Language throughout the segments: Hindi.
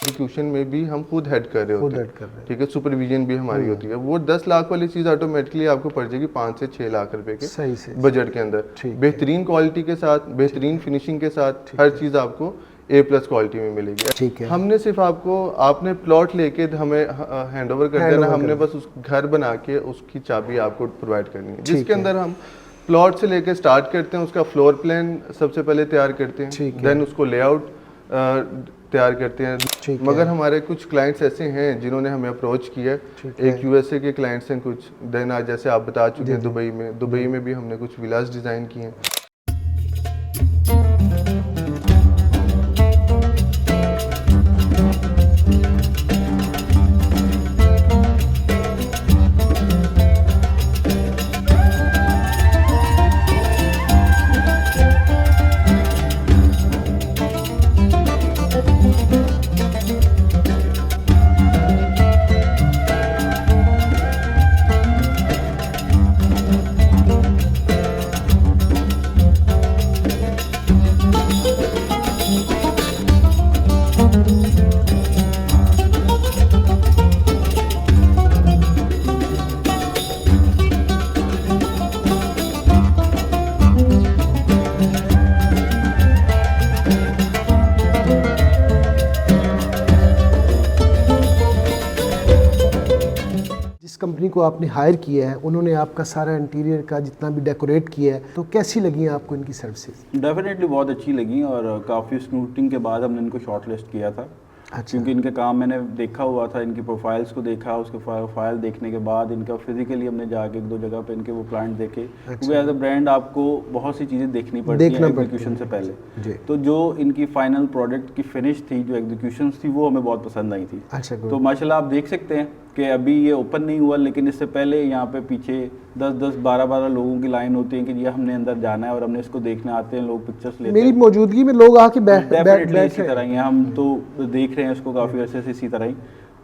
एग्जीक्यूशन में भी हम खुद हेड कर रहे होते हैं, ठीक है, सुपरविजन भी हमारी होती है। वो 10 लाख वाली चीज़ ऑटोमेटिकली आपको पड़ जाएगी 5 से 6 लाख रुपए के बजट के अंदर, बेहतरीन क्वालिटी के साथ, बेहतरीन फिनिशिंग के साथ, हर चीज़ आपको A+ क्वालिटी में मिलेगी। ठीक है, हमने सिर्फ आपने प्लॉट लेके हमें हैंड ओवर कर देना, हमने बस उस घर बना के उसकी चाबी आपको प्रोवाइड करनी है, जिसके अंदर हम प्लॉट से लेके स्टार्ट करते हैं, उसका फ्लोर प्लान सबसे पहले तैयार करते हैं, देन उसको लेआउट तैयार करते हैं। मगर हमारे कुछ क्लाइंट्स ऐसे हैं जिन्होंने हमें अप्रोच किया है, एक USA के क्लाइंट्स हैं कुछ, देन आज जैसे आप बता चुके हैं दुबई में भी हमने कुछ विलास डिज़ाइन किए हैं। कंपनी को आपने हायर किया है, उन्होंने आपका सारा इंटीरियर का जितना भी डेकोरेट किया है, तो कैसी लगी आपको इनकी सर्विसेज? डेफिनेटली बहुत अच्छी लगी और काफ़ी स्नूटिंग के बाद हमने इनको शॉर्टलिस्ट किया था। अच्छा। क्योंकि इनके काम मैंने देखा हुआ था, इनकी प्रोफाइल्स को देखा, उसके फाइल देखने के बाद इनका फिजिकली हमने जाके एक दो जगह पे इनके वो प्लांट देखे। अच्छा। क्योंकि एज अ ब्रांड आपको बहुत सी चीज़ें देखनी पड़ती हैं एग्जीक्यूशन से पहले। तो जो इनकी फाइनल प्रोडक्ट की फिनिश थी, जो एग्जीक्यूशन थी, वो हमें बहुत पसंद आई थी। अच्छा, तो माशाल्लाह आप देख सकते हैं कि अभी ये ओपन नहीं हुआ, लेकिन इससे पहले यहाँ पे पीछे 10-10, 12-12 लोगों की लाइन होती है कि ये हमने अंदर जाना है और हमने इसको देखने आते हैं, लोग पिक्चर्स लेते हैं। मेरी मौजूदगी में लोग आके बैठ इसी तरह ही हम तो देख रहे हैं इसको काफ़ी अर्से से इसी तरह ही।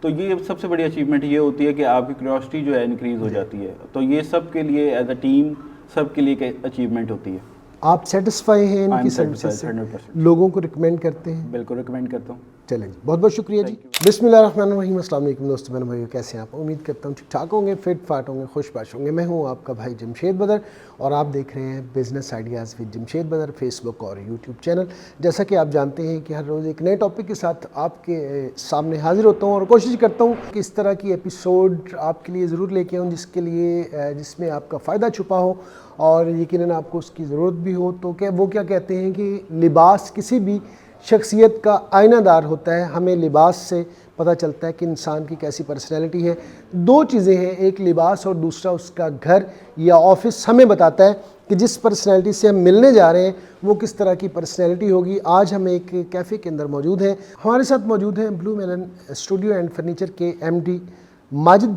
तो ये सबसे बड़ी अचीवमेंट ये होती है कि आपकी क्यूरियोसिटी जो है इंक्रीज हो जाती है। तो ये सब के लिए एज अ टीम सब के लिए एक अचीवमेंट होती है। आप सेटिस्फाई हैं इनकी सर्विसेज से? 100%। लोगों को रिकमेंड करते हैं? बिल्कुल रिकमेंड करता हूँ। चलें जी, बहुत बहुत शुक्रिया जी। बिस्मिल्लाहिर्रहमानिर्रहीम, अस्सलाम वालेकुम दोस्तों, मेरे भाइयों, कैसे हैं आप? उम्मीद करता हूँ ठीक ठाक होंगे, फिट फाट होंगे, खुशबाश होंगे। मैं हूँ आपका भाई जमशेद बदर और आप देख रहे हैं बिज़नेस आइडियाज़ विद जमशेद बदर, फेसबुक और यूट्यूब चैनल। जैसा कि आप जानते हैं कि हर रोज़ एक नए टॉपिक के साथ आपके सामने हाजिर होता हूँ और कोशिश करता हूँ कि इस तरह की एपिसोड आपके लिए ज़रूर लेके आऊँ जिसमें आपका फ़ायदा छुपा हो और यकीनन आपको उसकी ज़रूरत भी हो। तो वो क्या कहते हैं कि लिबास किसी भी शख्सियत का आईनादार होता है। हमें लिबास से पता चलता है कि इंसान की कैसी पर्सनैलिटी है। दो चीज़ें हैं, एक लिबास और दूसरा उसका घर या ऑफिस हमें बताता है कि जिस पर्सनैलिटी से हम मिलने जा रहे हैं वो किस तरह की पर्सनैलिटी होगी। आज हम एक कैफ़े के अंदर मौजूद हैं, हमारे साथ मौजूद हैं blue melon studio and furniture के MD माजिद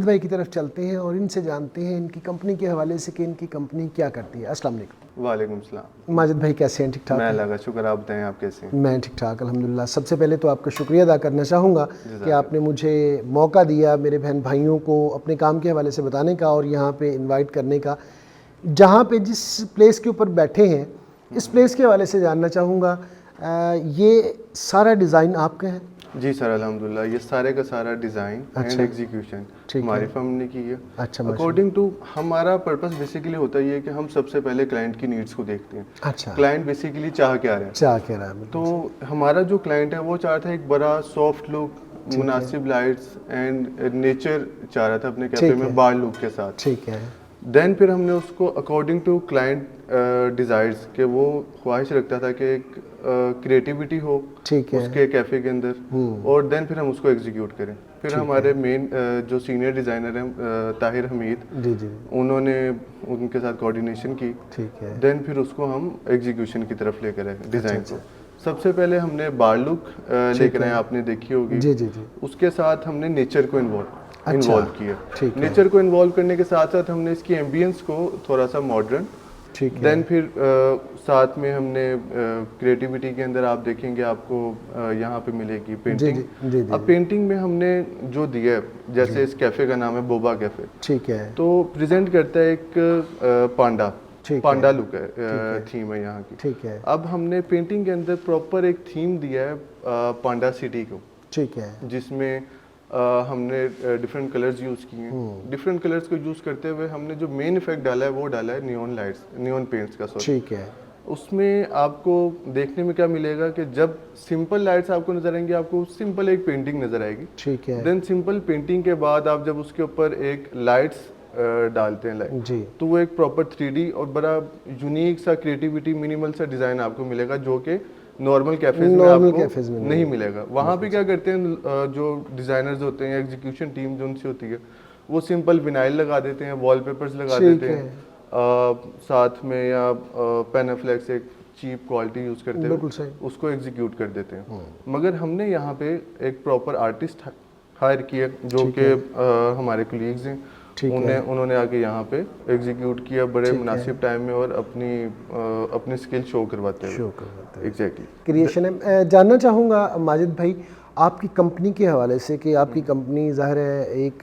भाई की तरफ चलते हैं और इनसे जानते हैं इनकी कंपनी के हवाले से कि इनकी कंपनी क्या करती है। अस्सलाम वालेकुम। वालेकुम सलाम। माजिद भाई कैसे हैं? ठीक ठाक? मैं लगा शुक्र, आप बताएं आप कैसे हैं? मैं ठीक ठाक अल्हम्दुलिल्लाह। सबसे पहले तो आपका शुक्रिया अदा करना चाहूँगा कि आपने मुझे मौका दिया मेरे बहन भाइयों को अपने काम के हवाले से बताने का और यहाँ पे इनवाइट करने का। जहाँ पे जिस प्लेस के ऊपर बैठे हैं, इस प्लेस के हवाले से जानना चाहूँगा, ये सारा डिज़ाइन आपका है? जी सर, अल्हम्दुलिल्लाह ये सारे का सारा डिज़ाइन एंड एग्जीक्यूशन हमारी फर्म ने की है। अच्छा, अकॉर्डिंग टू हमारा पर्पस बेसिकली होता है कि हम सबसे पहले क्लाइंट की नीड्स को देखते हैं। अच्छा, क्लाइंट बेसिकली चाह क्या रहा है। तो हमारा जो क्लाइंट है वो चाहता है एक बड़ा सॉफ्ट लुक, मुनासिब लाइट्स एंड नेचर चाह रहा था अपने कैफे में बार लुक के साथ। ठीक है। देन फिर हमने उसको अकॉर्डिंग टू क्लाइंट डिज़ायर्स के वो ख्वाहिश रखता था कि एक क्रिएटिविटी हो उसके कैफ़े के अंदर, और देन फिर हम उसको एग्जीक्यूट करें। फिर हमारे मेन जो सीनियर डिज़ाइनर हैं ताहिर हमीद, उन्होंने उनके साथ कोऑर्डिनेशन की। ठीक है। देन फिर उसको हम एग्जीक्यूशन की तरफ लेकर आए डिज़ाइन को। सबसे पहले हमने बार लुक लेकर आए, आपने देखी होगी। जी। उसके साथ हमने नेचर को इन्वॉल्व किया। नेचर को इन्वॉल्व करने के साथ साथ हमने इसकी एम्बियंस को थोड़ा सा मॉडर्न। ठीक है। देन फिर साथ में हमने क्रिएटिविटी के अंदर आप देखेंगे आपको यहाँ पे मिलेगी पेंटिंग। अब पेंटिंग में हमने जो दिया है, जैसे इस कैफ़े का नाम है बोबा कैफ़े। ठीक है। तो प्रेजेंट करता है एक पांडा लुक है, थीम है यहाँ की। ठीक है। अब हमने पेंटिंग के अंदर प्रॉपर एक थीम दिया है पांडा सिटी को। ठीक है, जिसमें हमने डिफरेंट कलर्स यूज़ किए हैं। डिफरेंट कलर्स को यूज़ करते हुए हमने जो मेन इफेक्ट डाला है वो डाला है नियॉन लाइट्स, नियॉन पेंट्स का। ठीक है, उसमें आपको देखने में क्या मिलेगा कि जब सिंपल लाइट्स आपको नजर आएंगी, आपको सिंपल एक पेंटिंग नजर आएगी। ठीक है, देन सिंपल पेंटिंग के बाद आप जब उसके ऊपर एक लाइट्स डालते हैं लाइट जी, तो वो एक प्रॉपर 3D और बड़ा यूनिक सा क्रिएटिविटी मिनिमल सा डिज़ाइन आपको मिलेगा जो कि नॉर्मल कैफेज में आपको नहीं मिलेगा। वहाँ पे क्या करते हैं जो डिज़ाइनर्स होते हैं, एग्जीक्यूशन टीम जो उनसे होती है, वो सिंपल विनाइल लगा देते हैं, वॉलपेपर्स लगा देते हैं साथ में, या पेनाफ्लेक्स एक चीप क्वालिटी यूज़ करते हैं, उसको एग्जीक्यूट कर देते हैं। मगर हमने यहाँ पे एक प्रॉपर आर्टिस्ट हायर किया जो कि हमारे कलीग्स हैं, उन्होंने आके यहाँ पे एग्जीक्यूट किया बड़े मुनासिब टाइम में और अपनी स्किल शो करवाते हैं। एग्जैक्टली क्रिएशन है। जानना चाहूँगा माजिद भाई आपकी कंपनी के हवाले से कि आपकी कंपनी ज़ाहिर है एक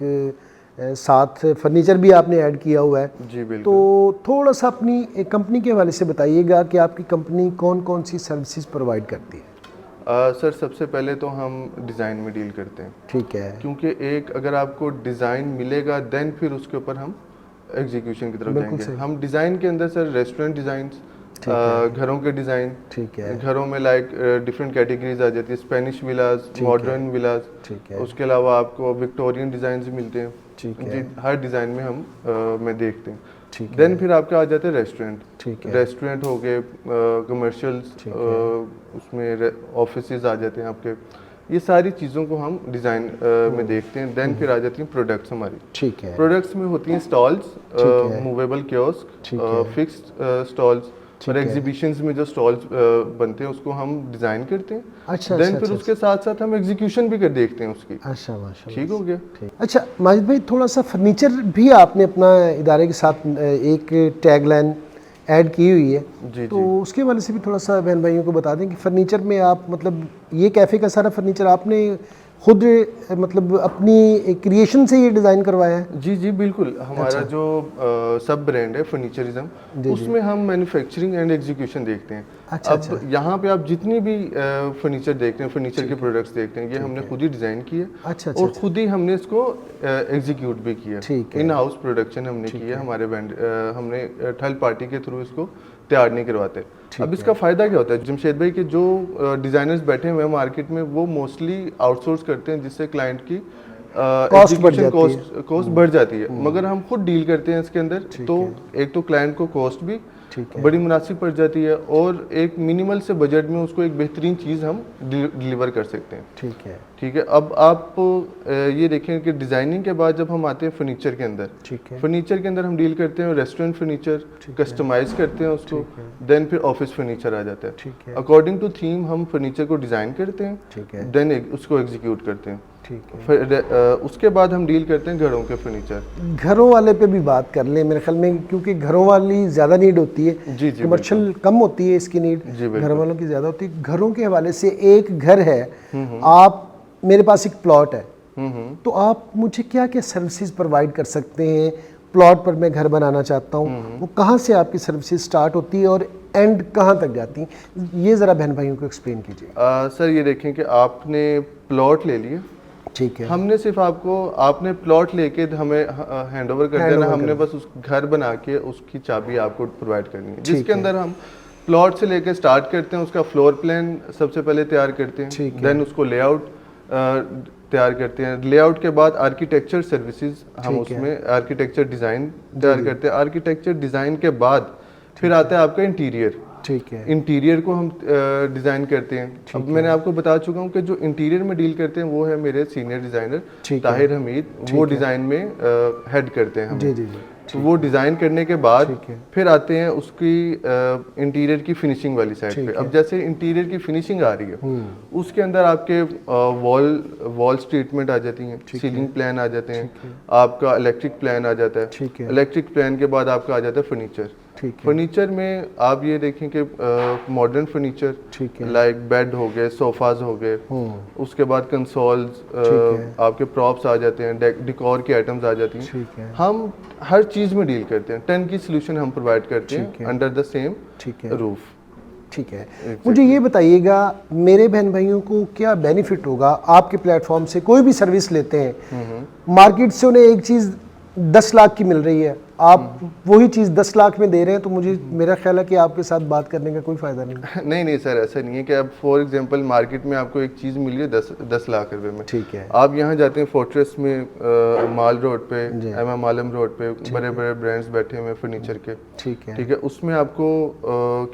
साथ फर्नीचर भी आपने ऐड किया हुआ है, जी बिल्कुल। तो थोड़ा सा अपनी कंपनी के हवाले से बताइएगा कि आपकी कंपनी कौन कौन सी सर्विसेज प्रोवाइड करती है। सर सबसे पहले तो हम डिज़ाइन में डील करते हैं। ठीक है, क्योंकि एक अगर आपको डिज़ाइन मिलेगा देन फिर उसके ऊपर हम एग्जीक्यूशन की तरफ जाएंगे। हम डिज़ाइन के अंदर सर रेस्टोरेंट डिज़ाइन, घरों के डिज़ाइन, ठीक है, घरों में लाइक डिफरेंट कैटेगरीज आ जाती है, स्पेनिश विलाज, मॉडर्न विलाज, ठीक है, उसके अलावा आपको विक्टोरियन डिज़ाइन भी मिलते हैं। ठीक है, जी हर डिज़ाइन में हम में देखते हैं। ठीक है, देन फिर आपके आ जाते हैं रेस्टोरेंट। ठीक है, रेस्टोरेंट हो गए, कमर्शियल्स, उसमें ऑफिसेज आ जाते हैं आपके। ये सारी चीज़ों को हम डिज़ाइन में देखते हैं। देन फिर आ जाती हैं प्रोडक्ट्स हमारी। ठीक है, प्रोडक्ट्स में होती हैं stalls, movable kiosk, fixed stalls, और एग्जीबिशंस में जो स्टॉल्स बनते हैं उसको हम डिज़ाइन करते हैं। अच्छा, देन फिर उसके साथ साथ हम एग्जीक्यूशन भी कर देखते हैं उसकी। अच्छा, माशाल्लाह, ठीक हो गया। अच्छा माजिद भाई, थोड़ा सा फर्नीचर भी आपने अपना इदारे के साथ एक टैगलाइन ऐड की हुई है, जी, तो उसके वाले से भी थोड़ा सा बहन भाइयों को बता दें कि फर्नीचर में आप मतलब ये कैफ़े का सारा फर्नीचर आपने खुद मतलब अपनी क्रिएशन से ये डिज़ाइन करवाया है। जी जी बिल्कुल। हमारा जो सब ब्रांड है फर्नीचरिज्म, उसमें हम मैन्युफैक्चरिंग एंड एग्जीक्यूशन देखते हैं। अब यहाँ पे आप जितनी भी फर्नीचर देखते हैं, फर्नीचर के प्रोडक्ट्स देखते हैं, ये हमने खुद ही डिज़ाइन किए और खुद ही हमने इसको एग्जीक्यूट भी किया। इन हाउस प्रोडक्शन हमने किया, हमारे हमने थर्ड पार्टी के थ्रू इसको तैयार नहीं करवाते। अब इसका फ़ायदा क्या होता है, जमशेद भाई के जो डिज़ाइनर्स बैठे हुए हैं मार्केट में, वो मोस्टली आउटसोर्स करते हैं, जिससे क्लाइंट की कॉस्ट बढ़ जाती है। मगर हम खुद डील करते हैं इसके अंदर, तो एक तो क्लाइंट को कॉस्ट भी बड़ी मुनासिब पड़ जाती है और एक मिनिमल से बजट में उसको एक बेहतरीन चीज़ हम डिलीवर कर सकते हैं। ठीक है, ठीक है। अब आप ये देखें कि डिज़ाइनिंग के बाद जब हम आते हैं फर्नीचर के अंदर, फर्नीचर के अंदर हम डील करते हैं रेस्टोरेंट फर्नीचर, कस्टमाइज करते हैं उसको, देन फिर ऑफिस फर्नीचर आ जाता है। अकॉर्डिंग टू थीम हम फर्नीचर को डिज़ाइन करते हैं, देन उसको एग्जीक्यूट करते हैं। उसके बाद हम डील करते हैं घरों के फर्नीचर। घरों वाले पे भी बात कर लें मेरे ख्याल में, क्योंकि घरों वाली ज़्यादा नीड होती है, जी कमर्शियल कम होती है इसकी नीड, घर वालों की ज़्यादा होती है। घरों के हवाले से एक घर है, आप मेरे पास एक प्लॉट है, तो आप मुझे क्या क्या सर्विसेज प्रोवाइड कर सकते हैं? प्लॉट पर मैं घर बनाना चाहता हूँ, वो कहाँ से आपकी सर्विसेज स्टार्ट होती है और एंड कहाँ तक जाती हैं? ये ज़रा बहन भाइयों को एक्सप्लेन कीजिए। सर ये देखें कि आपने प्लॉट ले लिया, ठीक है, हमने सिर्फ आपने प्लॉट लेके हमें हैंड ओवर कर देना, हमने बस उस घर बना के उसकी चाबी आपको प्रोवाइड करनी है, जिसके अंदर हम प्लॉट से लेके स्टार्ट करते हैं। उसका फ्लोर प्लान सबसे पहले तैयार करते हैं, देन उसको लेआउट तैयार करते हैं। लेआउट के बाद आर्किटेक्चर सर्विसेज, हम उसमें आर्किटेक्चर डिज़ाइन तैयार करते हैं। आर्किटेक्चर डिज़ाइन के बाद फिर आता है आपका इंटीरियर। ठीक है, इंटीरियर को हम डिज़ाइन करते हैं। अब मैंने आपको बता चुका हूँ कि जो इंटीरियर में डील करते हैं वो है मेरे सीनियर डिज़ाइनर ताहिर हमीद, वो डिज़ाइन में हेड करते हैं हम। जी जी जी। तो वो डिज़ाइन करने के बाद फिर आते हैं उसकी इंटीरियर की फिनिशिंग वाली साइड पे। अब जैसे इंटीरियर की फिनिशिंग आ रही है, उसके अंदर आपके वॉल्स ट्रीटमेंट आ जाती हैं, सीलिंग प्लान आ जाते हैं, आपका इलेक्ट्रिक प्लान आ जाता है। इलेक्ट्रिक प्लान के बाद आपका आ जाता है फर्नीचर। फर्नीचर में आप ये देखें कि मॉडर्न फर्नीचर, लाइक बेड हो गए, सोफाज हो गए, उसके बाद कंसोल्स, आपके प्रॉप्स आ जाते हैं, डेकोर की आइटम्स आ जाती हैं। हम हर चीज़ में डील करते हैं। 10 की सोल्यूशन हम प्रोवाइड करते हैं अंडर द सेम रूफ। ठीक है। मुझे ये बताइएगा, मेरे बहन भाइयों को क्या बेनिफिट होगा आपके प्लेटफॉर्म से? कोई भी सर्विस लेते हैं, मार्केट से उन्हें एक चीज़ 10 लाख की मिल रही है, आप वही चीज़ 10 लाख में दे रहे हैं, तो मुझे मेरा ख्याल है कि आपके साथ बात करने का कोई फ़ायदा नहीं। नहीं नहीं सर, ऐसा नहीं है कि अब फॉर एग्जांपल मार्केट में आपको एक चीज़ मिल रही है 10 लाख रुपए में, ठीक है, आप यहाँ जाते हैं फोर्ट्रेस में माल रोड पे, एमएम आलम रोड पे बड़े बड़े ब्रांड्स बैठे हुए हैं फर्नीचर के, ठीक है, उसमें आपको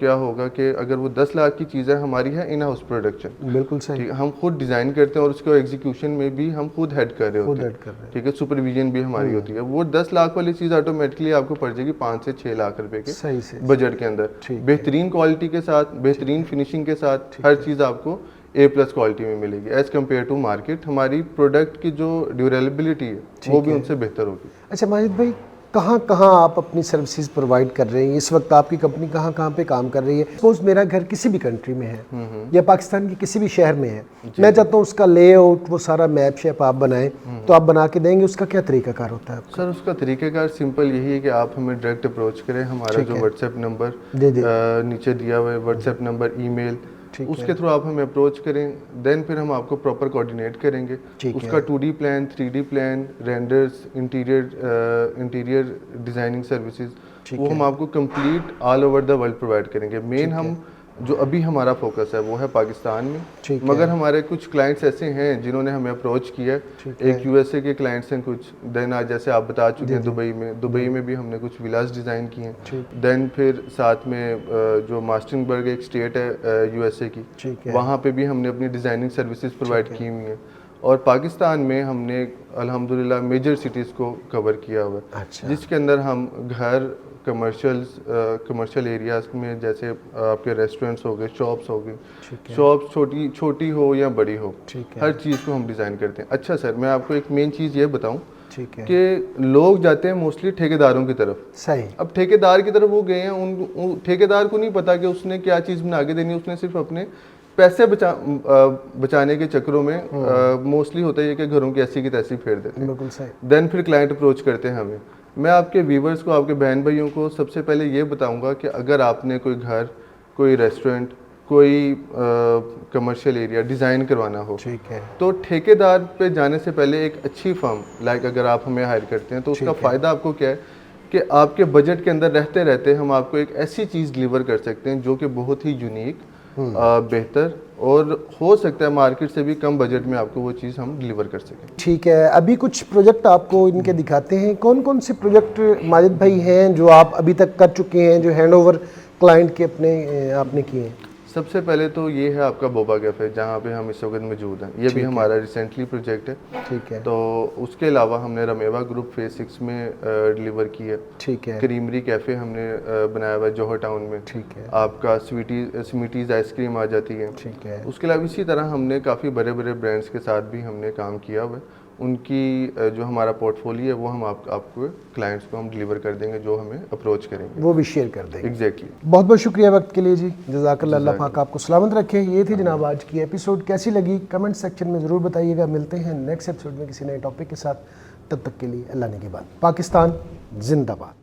क्या होगा कि अगर वो 10 लाख की चीज़ें हमारी है इन हाउस प्रोडक्शन, बिल्कुल सही, हम खुद डिज़ाइन करते हैं और उसको एग्जीक्यूशन में भी हम खुद हेड कर रहे होते हैं, ठीक है, सुपरविजन भी हमारी होती है। वो 10 लाख वाली चीज़ ऑटोमेटिकली आपको पड़ जाएगी 5 से 6 लाख रुपए के सही से बजट के अंदर, बेहतरीन क्वालिटी के साथ, बेहतरीन फिनिशिंग के साथ, हर चीज़ आपको A+ क्वालिटी में मिलेगी एज कम्पेयर टू मार्केट। हमारी प्रोडक्ट की जो ड्यूरेबिलिटी है वो भी उनसे बेहतर होगी। अच्छा माजिद भाई, कहाँ कहाँ आप अपनी सर्विसेज प्रोवाइड कर रहे हैं इस वक्त? आपकी कंपनी कहाँ कहाँ पे काम कर रही है? सपोज मेरा घर किसी भी कंट्री में है या पाकिस्तान के किसी भी शहर में है, मैं चाहता हूँ उसका लेआउट, वो सारा मैप शेप आप बनाएं, तो आप बना के देंगे? उसका क्या तरीकाकार होता है आपका? सर उसका तरीकाकार सिंपल यही है कि आप हमें डायरेक्ट अप्रोच करें। हमारा जो व्हाट्सएप नंबर नीचे दिया हुआ है, व्हाट्सएप नंबर, ईमेल, उसके थ्रू आप हमें अप्रोच करें, देन फिर हम आपको प्रॉपर कोऑर्डिनेट करेंगे। उसका 2D plan, 3D plan, renders, interior designing services, वो हम आपको complete all over the world provide करेंगे। मेन हम जो अभी हमारा फोकस है वो है पाकिस्तान में, मगर हमारे कुछ क्लाइंट्स ऐसे हैं जिन्होंने हमें अप्रोच किया है। एक USA के क्लाइंट्स हैं कुछ, देन आज जैसे आप बता चुके हैं दुबई में भी हमने कुछ विलास डिज़ाइन किए हैं। देन फिर साथ में जो मास्टरबर्ग एक स्टेट है USA की, वहाँ पे भी हमने अपनी डिज़ाइनिंग सर्विसेज प्रोवाइड की हुई हैं। और पाकिस्तान में हमने अल्हम्दुलिल्लाह मेजर सिटीज़ को कवर किया हुआ है, जिसके अंदर हम घर, कमर्शियल एरियाज में, जैसे आपके रेस्टोरेंट्स हो गए, शॉप्स हो गई, शॉप्स छोटी हो या बड़ी हो, हर चीज़ को हम डिज़ाइन करते हैं। अच्छा सर, मैं आपको एक मेन चीज़ ये बताऊं कि लोग जाते हैं मोस्टली ठेकेदारों की तरफ। सही। अब ठेकेदार की तरफ वो गए हैं, उन ठेकेदार को नहीं पता कि उसने क्या चीज़ बना के देनी, उसने सिर्फ अपने पैसे बचाने के चक्करों में मोस्टली होता है कि घरों की ऐसी की तैसी फेर देते हैं। बिल्कुल सही। देन फिर क्लाइंट अप्रोच करते हैं हमें। मैं आपके व्यूवर्स को, आपके बहन भाइयों को सबसे पहले ये बताऊंगा कि अगर आपने कोई घर, कोई रेस्टोरेंट, कोई कमर्शियल एरिया डिज़ाइन करवाना हो, ठीक है, तो ठेकेदार पे जाने से पहले एक अच्छी फर्म लाइक अगर आप हमें हायर करते हैं तो उसका फ़ायदा आपको क्या है कि आपके बजट के अंदर रहते रहते हम आपको एक ऐसी चीज़ डिलीवर कर सकते हैं जो कि बहुत ही यूनिक, बेहतर और हो सकता है मार्केट से भी कम बजट में आपको वो चीज़ हम डिलीवर कर सकें। ठीक है, अभी कुछ प्रोजेक्ट आपको इनके दिखाते हैं। कौन कौन से प्रोजेक्ट माजिद भाई हैं जो आप अभी तक कर चुके हैं, जो हैंडओवर क्लाइंट के अपने आपने किए हैं? सबसे पहले तो ये है आपका बोबा कैफ़े, जहाँ पे हम इस वक्त मौजूद हैं। ये भी हमारा रिसेंटली प्रोजेक्ट है। ठीक है। तो उसके अलावा हमने रमेवा ग्रुप फेज 6 में डिलीवर की है। ठीक है। क्रीमरी कैफ़े हमने बनाया हुआ है जौहर टाउन में। ठीक है। आपका स्वीटीज़ आइसक्रीम आ जाती है। ठीक है। उसके अलावा इसी तरह हमने काफ़ी बड़े बड़े ब्रांड्स के साथ भी हमने काम किया हुआ है। उनकी जो हमारा पोर्टफोलियो है वो हम आपको क्लाइंट्स को हम डिलीवर कर देंगे जो हमें अप्रोच करेंगे, वो भी शेयर कर देंगे। एग्जैक्टली। बहुत बहुत शुक्रिया वक्त के लिए जी, जज़ाकल्लाह। अल्लाह पाक आपको सलामत रखे। ये थी जनाब आज की एपिसोड। कैसी लगी कमेंट सेक्शन में ज़रूर बताइएगा। मिलते हैं नेक्स्ट एपिसोड में किसी नए टॉपिक के साथ। तब तक के लिए अल्लाह ने के बाद। पाकिस्तान जिंदाबाद।